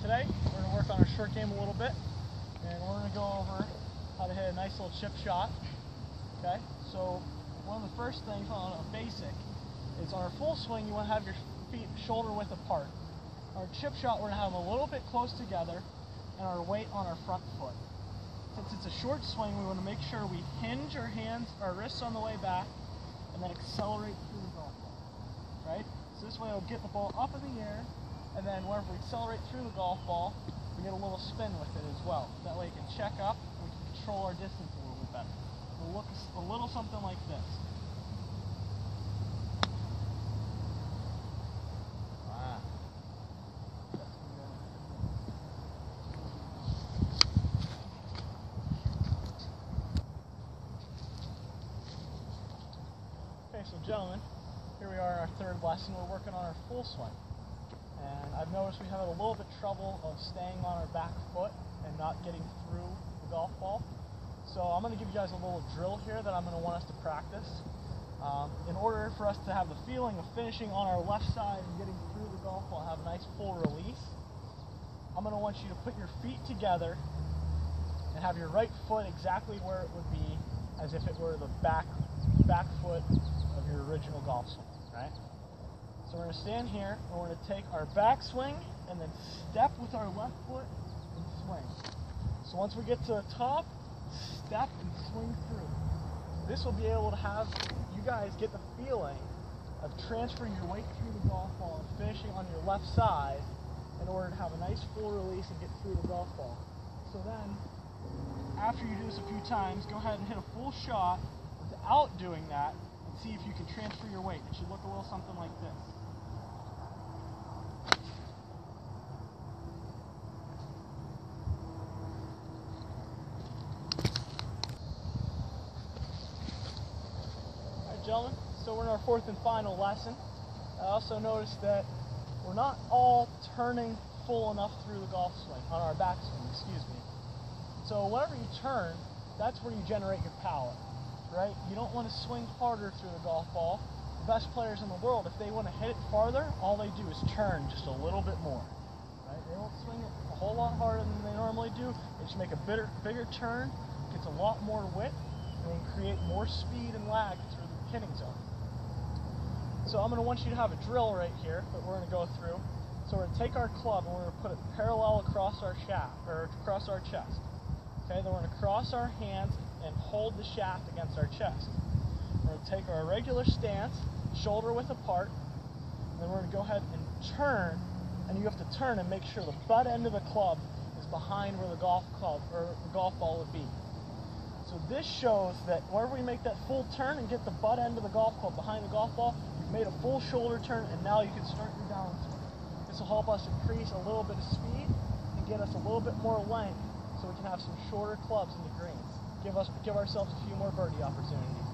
Today we're going to work on our short game a little bit, and we're going to go over how to hit a nice little chip shot. Okay, so one of the first things on a basic is on our full swing you want to have your feet shoulder width apart. Our chip shot we're going to have them a little bit close together and our weight on our front foot. Since it's a short swing, we want to make sure we hinge our hands, our wrists on the way back, and then accelerate through the golf ball. Right? So this way it'll get the ball up in the air, and then whenever we accelerate through the golf ball, we get a little spin with it as well. That way it can check up and we can control our distance a little bit better. It'll look a little something like this. Wow. Okay, so gentlemen, here we are in our third lesson. We're working on our full swing. And I've noticed we have a little bit trouble of staying on our back foot and not getting through the golf ball. So I'm going to give you guys a little drill here that I'm going to want us to practice. In order for us to have the feeling of finishing on our left side and getting through the golf ball and have a nice full release, I'm going to want you to put your feet together and have your right foot exactly where it would be as if it were the back foot of your original golf swing, right? So we're going to stand here, and we're going to take our back swing, and then step with our left foot, and swing. So once we get to the top, step and swing through. This will be able to have you guys get the feeling of transferring your weight through the golf ball and finishing on your left side in order to have a nice full release and get through the golf ball. So then, after you do this a few times, go ahead and hit a full shot without doing that, and see if you can transfer your weight. It should look a little something like this. Gentlemen, so we're in our fourth and final lesson. I also noticed that we're not all turning full enough through the golf swing, on our back swing, excuse me. So whenever you turn, that's where you generate your power, right? You don't want to swing harder through the golf ball. The best players in the world, if they want to hit it farther, all they do is turn just a little bit more, right? They don't swing it a whole lot harder than they normally do. They just make a bigger turn, gets a lot more width, and they create more speed and lag through hitting zone. So I'm going to want you to have a drill right here that we're going to go through. So we're going to take our club and we're going to put it parallel across our shaft, or across our chest. Okay, then we're going to cross our hands and hold the shaft against our chest. We're going to take our regular stance, shoulder width apart, and then we're going to go ahead and turn, and you have to turn and make sure the butt end of the club is behind where the golf club or the golf ball would be. So this shows that whenever we make that full turn and get the butt end of the golf club behind the golf ball, you've made a full shoulder turn, and now you can start your downswing. This will help us increase a little bit of speed and get us a little bit more length so we can have some shorter clubs in the greens. Give ourselves a few more birdie opportunities.